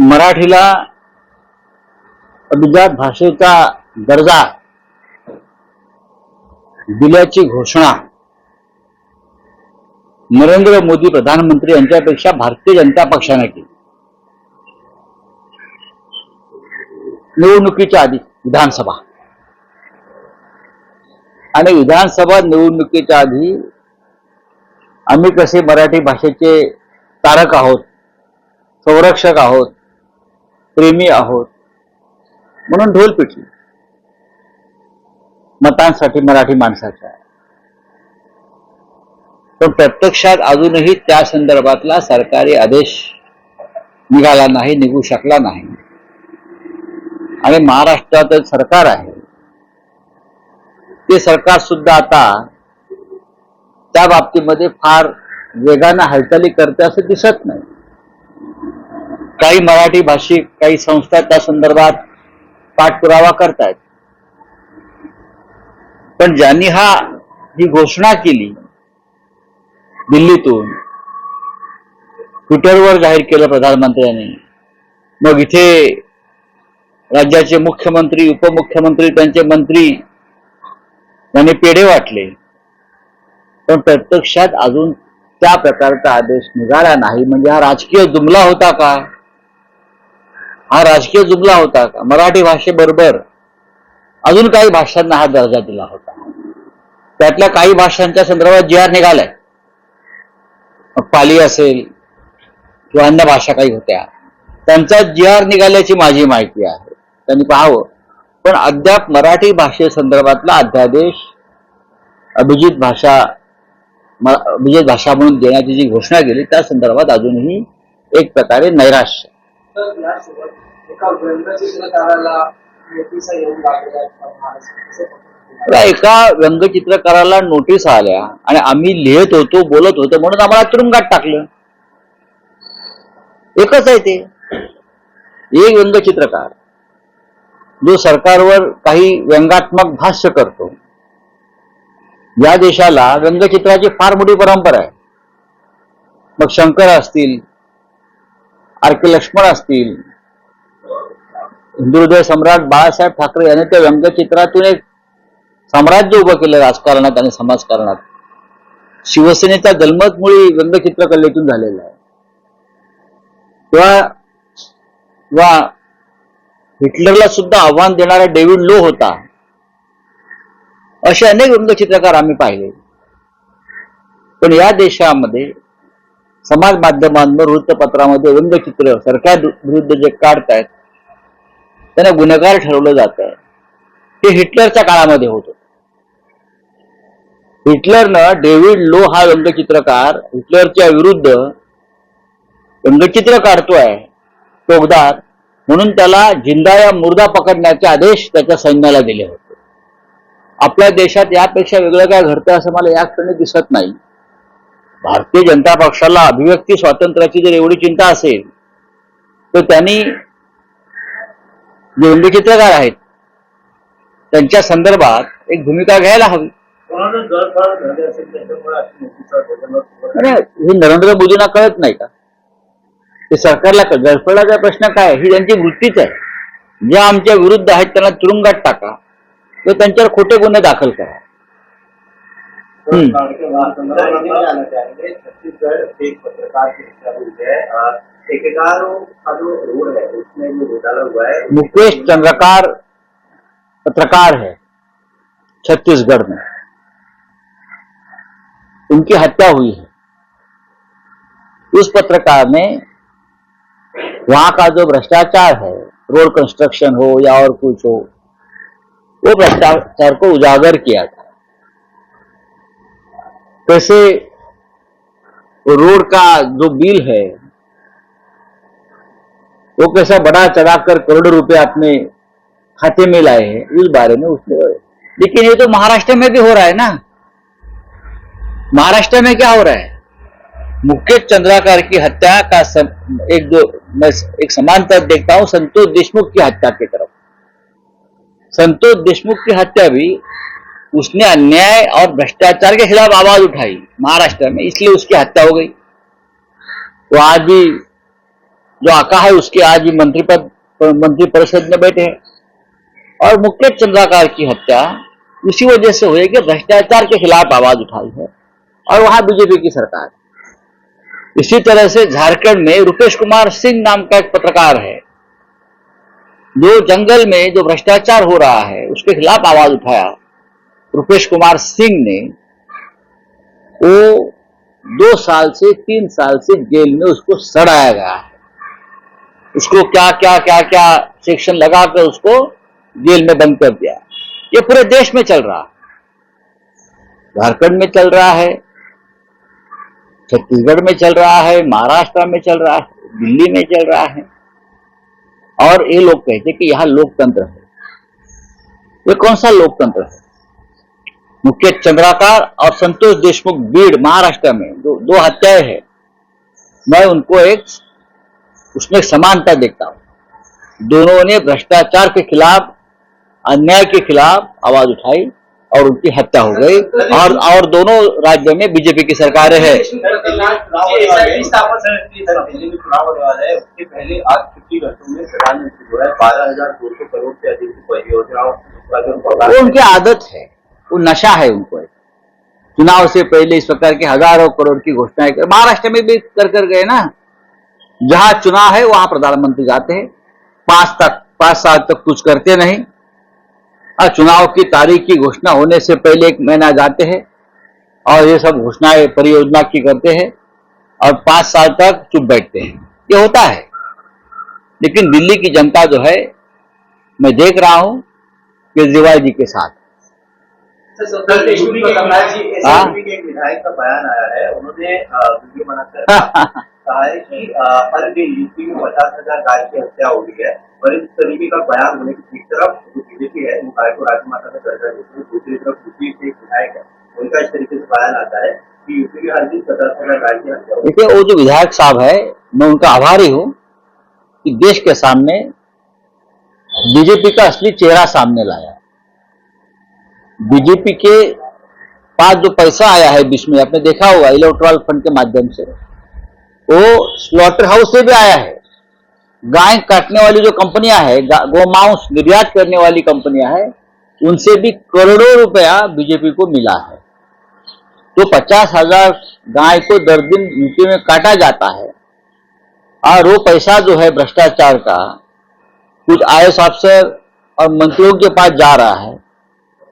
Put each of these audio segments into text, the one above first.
मराठीला अभिजात भाषेचा दर्जा दिल्याची घोषणा नरेंद्र मोदी प्रधानमंत्री यांच्यापेक्षा भारतीय जनता पक्षाने केली. निवडणुकीच्या आधी विधानसभा आणि विधानसभा निवडणुकीच्या आधी आम्ही कसे मराठी भाषेचे तारक आहोत, संरक्षक आहोत, प्रेमी आहोत म्हणून ढोल पिटली मतांसाठी मराठी माणसाच्या. पण प्रत्यक्षात अजूनही त्या संदर्भातला सरकारी आदेश निघाला नाही, निघू शकला नाही. आणि महाराष्ट्रात सरकार आहे ते सरकार सुद्धा आता त्या बाबतीमध्ये फार वेगाने हालचाली करते असं दिसत नाही. काही मराठी भाषिक काही संस्था त्या संदर्भात पाठपुरावा करतायत. पण ज्यांनी ही घोषणा केली दिल्लीतून, ट्विटरवर जाहीर केलं प्रधानमंत्र्यांनी, मग इथे राज्याचे मुख्यमंत्री, उपमुख्यमंत्री, त्यांचे मंत्री यांनी पेढे वाटले. पण प्रत्यक्षात अजून त्या प्रकारचा आदेश निघाला नाही. म्हणजे हा राजकीय जुमला होता का? हा राजकीय जुमला होता का? मराठी भाषेबरोबर अजून काही भाषांना हा दर्जा दिला होता. त्यातल्या काही भाषांच्या संदर्भात जी आर निघालाय, मग पाली असेल किंवा अन्य भाषा काही होत्या, त्यांचा जी आर निघाल्याची माझी माहिती आहे. त्यांनी पाहावं. पण अद्याप मराठी भाषेसंदर्भातला अध्यादेश अभिजात भाषा म्हणून देण्याची जी घोषणा केली त्या संदर्भात अजूनही एक प्रकारे नैराश्य. एका व्यंगचित्रकाराला नोटीस आल्या आणि आम्ही लिहित होतो, बोलत होतो म्हणून आम्हाला तुरुंगात टाकलं. एकच आहे ते, एक व्यंगचित्रकार जो सरकारवर काही व्यंगात्मक भाष्य करतो. या देशाला व्यंगचित्राची फार मोठी परंपरा आहे. मग शंकर असतील, आर के लक्ष्मण असतील, हिंदुहृदय सम्राट बाळासाहेब ठाकरे यांनी त्या व्यंगचित्रातून एक साम्राज्य उभं केलं राजकारणात आणि समाजकारणात. शिवसेनेचा जन्मच मुळी व्यंगचित्रकलेतून झालेला आहे. किंवा हिटलरला सुद्धा आव्हान देणारा डेव्हिड लो होता. असे अनेक व्यंगचित्रकार आम्ही पाहिले. पण या देशामध्ये समाज माध्यमांवर, वृत्तपत्रामध्ये व्यंगचित्र सरकार विरुद्ध जे काढतायत त्यांना गुन्हेगार ठरवलं जात आहे. ते हिटलरच्या काळामध्ये होतं. हिटलरनं डेव्हिड लो हा व्यंगचित्रकार हिटलरच्या विरुद्ध व्यंगचित्र काढतोय टोकदार म्हणून त्याला जिंदा या मुर्दा पकडण्याचे आदेश त्याच्या सैन्याला दिले होते. आपल्या देशात यापेक्षा वेगळं काय घडतं असं मला या क्षणी दिसत नाही. भारतीय जनता पक्षाला अभिव्यक्ती स्वातंत्र्याची जर एवढी चिंता असेल तर त्यांनी जे व्यंगचित्रकार आहेत त्यांच्या संदर्भात एक भूमिका घ्यायला हवी. हे नरेंद्र मोदींना कळत नाही का? ते सरकारला गळफडाचा प्रश्न काय, ही त्यांची वृत्तीच आहे. ज्या आमच्या विरुद्ध आहेत त्यांना तुरुंगात टाका, तर त्यांच्यावर खोटे गुन्हे दाखल करा. मुकेश चंद्रकार पत्रकार है छत्तीसगढ़ में, उनकी हत्या हुई है. उस पत्रकार ने वहां का जो भ्रष्टाचार है, रोड कंस्ट्रक्शन हो या और कुछ हो, वो भ्रष्टाचार को उजागर किया था. कैसे रोड का जो बिल है वो कैसा बढ़ा चढ़ाकर करोड़ों रुपए अपने खाते में लाए हैं, इस बारे में उसने. लेकिन ये तो महाराष्ट्र में भी हो रहा है ना. महाराष्ट्र में क्या हो रहा है? मुकेश चंद्रकार की हत्या का एक समांतर देखता हूं संतोष देशमुख की हत्या की तरफ. संतोष देशमुख की हत्या भी उसने अन्याय और भ्रष्टाचार के खिलाफ आवाज उठाई महाराष्ट्र में, इसलिए उसकी हत्या हो गई. तो आज भी जो आका है उसके आज ही मंत्री परिषद में बैठे हैं। और मुकेश चंद्राकार की हत्या इसी वजह से हुई कि भ्रष्टाचार के खिलाफ आवाज उठाई है और वहां बीजेपी की सरकार। इसी तरह से झारखंड में रुपेश कुमार सिंह नाम का एक पत्रकार है, जो जंगल में जो भ्रष्टाचार हो रहा है उसके खिलाफ आवाज उठाया। रुपेश कुमार सिंह ने वो 2 साल से 3 साल से जेल में उसको सड़ाया गया है। उसको क्या क्या क्या क्या सेक्शन लगाकर उसको जेल में बंद कर दिया। ये पूरे देश में चल रहा है, झारखंड में चल रहा है, छत्तीसगढ़ में चल रहा है, महाराष्ट्र में चल रहा है, दिल्ली में चल रहा है। और ये लोग कहते कि यहां लोकतंत्र है। ये कौन सा लोकतंत्र है? मुकेश चंद्राकार और संतोष देशमुख बीड़ महाराष्ट्र में जो 2 हत्याएं हैं, मैं उनको उसमें समानता देखता हूं। दोनों ने भ्रष्टाचार के खिलाफ, अन्याय के खिलाफ आवाज उठाई और उनकी हत्या हो गई। और दोनों राज्यों में बीजेपी की सरकारें हैं। उसके पहले आज 50 घंटों में प्रधानमंत्री जो है 12,200 करोड़ से अधिक की परियोजनाओं, वो उनकी आदत है, वो नशा है उनको। चुनाव से पहले इस प्रकार के हजारों करोड़ की घोषणाएं कर, महाराष्ट्र में भी कर गए ना। जहां चुनाव है वहां प्रधानमंत्री जाते हैं, 5 साल तक कुछ करते नहीं, और चुनाव की तारीख की घोषणा होने से पहले 1 महीना जाते हैं और ये सब घोषणाएं परियोजना की करते हैं और 5 साल तक चुप बैठते हैं। ये होता है। लेकिन दिल्ली की जनता जो है, मैं देख रहा हूं केजरीवाल जी के साथ। एक विधायक का बयान आया है, उन्होंने वीडियो बनाकर कहा है कि हर दिन यूपी में 50,000 गाय की हत्या हो गई है। और इस तरीके का बयान होने की एक तरफ जो बीजेपी है वो गाय को राजमाता में दर्जा देती है, दूसरी तरफ यूपी से एक विधायक है, उनका इस तरीके से बयान आता है कि यूपी में हर दिन 50,000 गाय की हत्या हो। देखिए, वो जो विधायक साहब है, मैं उनका आभारी हूं कि देश के सामने बीजेपी का असली चेहरा सामने लाया। बीजेपी के पास जो पैसा आया है बीच में, आपने देखा होगा इलेक्टोरल फंड के माध्यम से, वो स्लॉटर हाउस से भी आया है। गाय काटने वाली जो कंपनियां है, गोमांस निर्यात करने वाली कंपनियां है, उनसे भी करोड़ों रुपया बीजेपी को मिला है। तो 50,000 गाय को दर दिन यूपी में काटा जाता है और वो पैसा जो है भ्रष्टाचार का कुछ आईएएस अफसर और मंत्रियों के पास जा रहा है।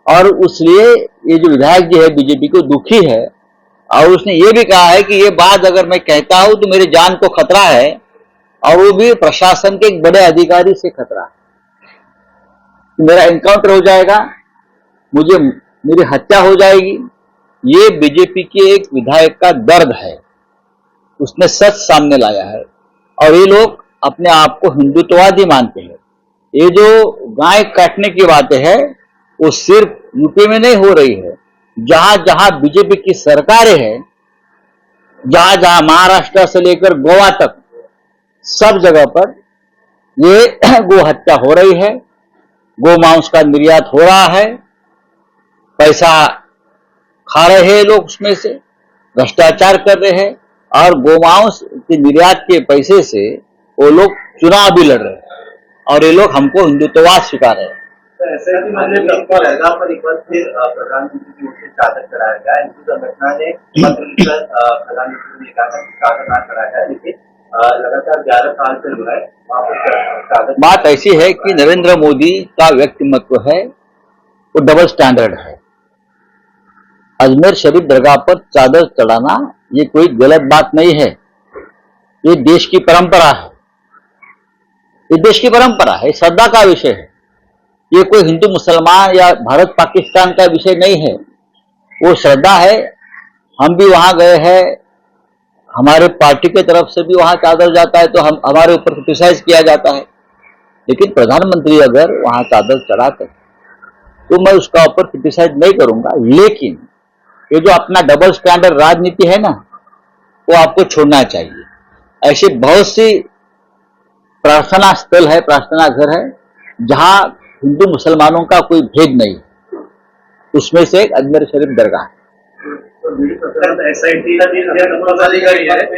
और इसलिए ये जो विधायक जी है बीजेपी को दुखी है और उसने ये भी कहा है कि ये बात अगर मैं कहता हूं तो मेरी जान को खतरा है, और वो भी प्रशासन के एक बड़े अधिकारी से खतरा है कि मेरा एनकाउंटर हो जाएगा, मेरी हत्या हो जाएगी। ये बीजेपी के एक विधायक का दर्द है, उसने सच सामने लाया है। और ये लोग अपने आप को हिंदुत्ववादी मानते हैं। ये जो गाय काटने की बातें है वो सिर्फ यूपी में नहीं हो रही है, जहां जहां बीजेपी की सरकारें हैं, जहां जहां महाराष्ट्र से लेकर गोवा तक सब जगह पर ये गो हत्या हो रही है, गोमांस का निर्यात हो रहा है, पैसा खा रहे हैं लोग, उसमें से भ्रष्टाचार कर रहे हैं और गोमांस के निर्यात के पैसे से वो लोग चुनाव भी लड़ रहे हैं और ये लोग हमको हिंदुत्ववाद सिखा रहे हैं। पर एक बार फिर प्रधानमंत्री की ओर से चादर कराया गया है। हिंदू संगठन ने पत्र लिखकर प्रधानमंत्री ने कहा था कि चादर ना कराया जाए, लेकिन लगातार 11 साल से जो है वहां पर चादर। बात ऐसी है कि नरेंद्र मोदी का व्यक्तिमत्व है वो डबल स्टैंडर्ड है। अजमेर शरीफ दरगाह पर चादर चढ़ाना ये कोई गलत बात नहीं है, ये देश की परंपरा है, ये देश की परंपरा है, श्रद्धा का विषय है। ये कोई हिंदू मुसलमान या भारत पाकिस्तान का विषय नहीं है, वो श्रद्धा है। हम भी वहां गए हैं, हमारे पार्टी की तरफ से भी वहां चादर जाता है तो हमारे ऊपर क्रिटिसाइज किया जाता है। लेकिन प्रधानमंत्री अगर वहां चादर चढ़ाते तो मैं उसका ऊपर क्रिटिसाइज नहीं करूंगा। लेकिन ये जो अपना डबल स्टैंडर्ड राजनीति है ना, वो आपको छोड़ना चाहिए। ऐसे बहुत सी प्रार्थना स्थल है, प्रार्थना घर है, जहां हिंदू मुसलमानों का कोई भेद नहीं, उसमें से एक अजमेर शरीफ दरगाह है। बीड प्रकरणात SIT अधिकारी आहेत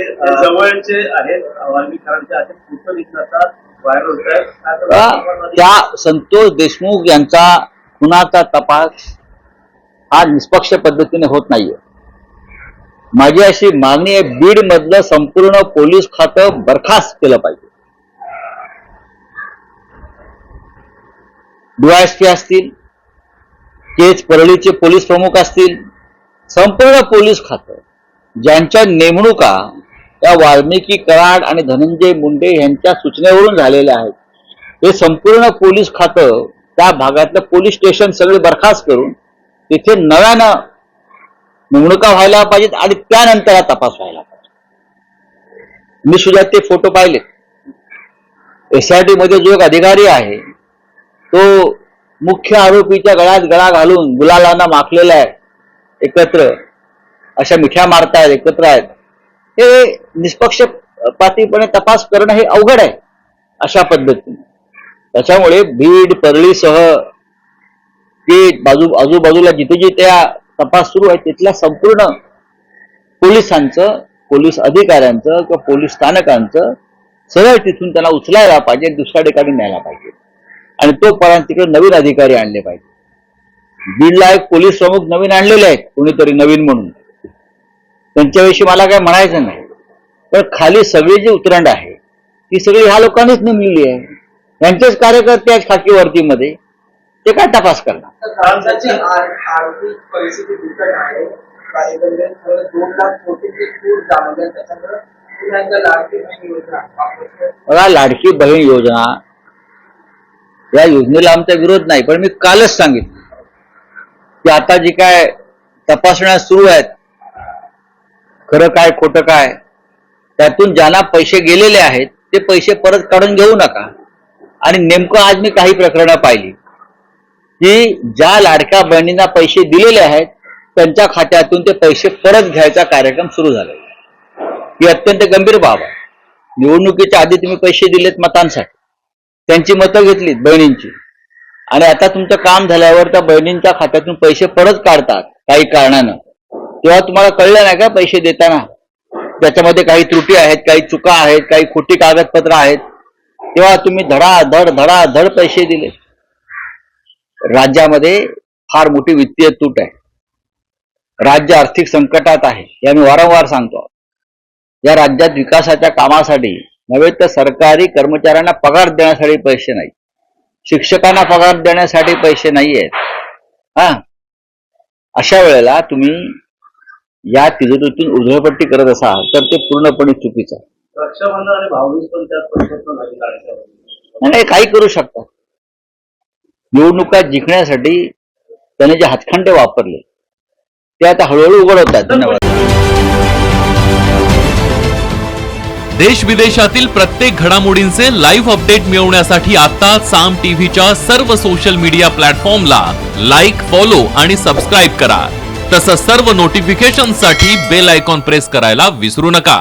जवळचे आहेत वाल्मिकांचे असे पुस्तक लिखनाचा व्हायरल होत आहेत. त्या संतोष देशमुख यांचा खुनाचा तपास हा निष्पक्ष पद्धतीने होत नाहीये. माझी अशी मागणी आहे, बीड मधलं संपूर्ण पोलीस खातं बरखास्त केलं पाहिजे. DYSP असतील, तेच परळीचे पोलीस प्रमुख असतील, संपूर्ण पोलीस खातं ज्यांच्या नेमणुका या वाल्मिकी कराड आणि धनंजय मुंडे यांच्या सूचनेवरून झालेल्या आहेत, हे संपूर्ण पोलीस खातं त्या भागातलं पोलीस स्टेशन सगळे बरखास्त करून तिथे नव्यानं नेमणुका व्हायला पाहिजेत आणि त्यानंतर हा तपास व्हायला पाहिजे. मी सुद्धा ते फोटो पाहिले. SIT मध्ये जो एक अधिकारी आहे तो मुख्य आरोपीच्या गळ्यात गळा घालून गुलालांना माखलेला आहे, एकत्र अशा मिठ्या मारतायत, एकत्र आहेत. हे निष्पक्षपातीपणे तपास करणं हे अवघड आहे अशा पद्धतीने. त्याच्यामुळे बीड परळीसह ते आजूबाजूला जिथे जिथे तपास सुरू आहे तिथल्या संपूर्ण पोलिसांचं, पोलीस अधिकाऱ्यांचं किंवा पोलीस स्थानकांचं सरळ तिथून त्यांना उचलायला पाहिजे, दुसऱ्या ठिकाणी न्यायला पाहिजे आणि तोपर्यंत तिकडे नवीन अधिकारी आणले पाहिजे. बीडला एक पोलीस प्रमुख नवीन आणलेले आहेत, कोणीतरी नवीन म्हणून, त्यांच्याविषयी मला काय म्हणायचं नाही. पण खाली सगळी जी उतरंड आहे ती सगळी ह्या लोकांनीच नेमलेली आहे. यांचेच कार्यकर्ते आहेत खाकी वर्दीमध्ये, ते काय तपास करणार. आर्थिक परिस्थिती बिकट आहे. 2 लाख कोटीची तूट त्यामुळे त्याच्यामुळे लाडकी बहीण योजना. बघा, लाडकी बहीण योजना या योजनेला आमचा विरोध नाही, पण मी कालच सांगितलं की आता जी काय तपासण्या सुरू आहेत, खरं काय खोटं काय, त्यातून ज्यांना पैसे गेलेले आहेत ते पैसे परत काढून घेऊ नका. आणि नेमकं आज मी काही प्रकरणं पाहिली की ज्या लाडक्या बहिणींना पैसे दिलेले आहेत त्यांच्या खात्यातून ते पैसे परत घ्यायचा कार्यक्रम सुरू झाला. ही अत्यंत गंभीर बाब आहे. निवडणुकीच्या आधी तुम्ही पैसे दिलेत मतांसाठी, त्यांची मतं घेतलीत बहिणींची, आणि आता तुमचं काम झाल्यावर त्या बहिणींच्या खात्यातून पैसे परत काढतात काही कारणानं, तेव्हा तुम्हाला कळलं नाही का पैसे देताना त्याच्यामध्ये काही त्रुटी आहेत, काही चुका आहेत, काही खोटी कागदपत्र आहेत, तेव्हा तुम्ही धडाधड पैसे दिले. राज्यामध्ये फार मोठी वित्तीय तूट आहे. राज्य आर्थिक संकटात आहे, हे मी वारंवार सांगतो. या राज्यात विकासाच्या कामासाठी नव्हे तर सरकारी कर्मचाऱ्यांना पगार देण्यासाठी पैसे नाही, शिक्षकांना पगार देण्यासाठी पैसे नाही आहेत. अशा वेळेला तुम्ही या तिजोरीतून उधळपट्टी करत असाल तर ते पूर्णपणे चुकीचं आहे. रक्षाबंधन आणि भाऊबीज पण त्यात नाही, काही करू शकतात. निवडणुका जिंकण्यासाठी त्याने जे हातखंडे वापरले ते आता हळूहळू उघड होत आहेत. धन्यवाद. देश विदेशातील प्रत्येक घडामोडींचे लाईव्ह अपडेट मिळवण्यासाठी आता साम टीव्हीच्या सर्व सोशल मीडिया प्लॅटफॉर्मला लाईक, फॉलो आणि सबस्क्राईब करा. तसंच सर्व नोटिफिकेशनसाठी बेल आयकॉन प्रेस करायला विसरू नका.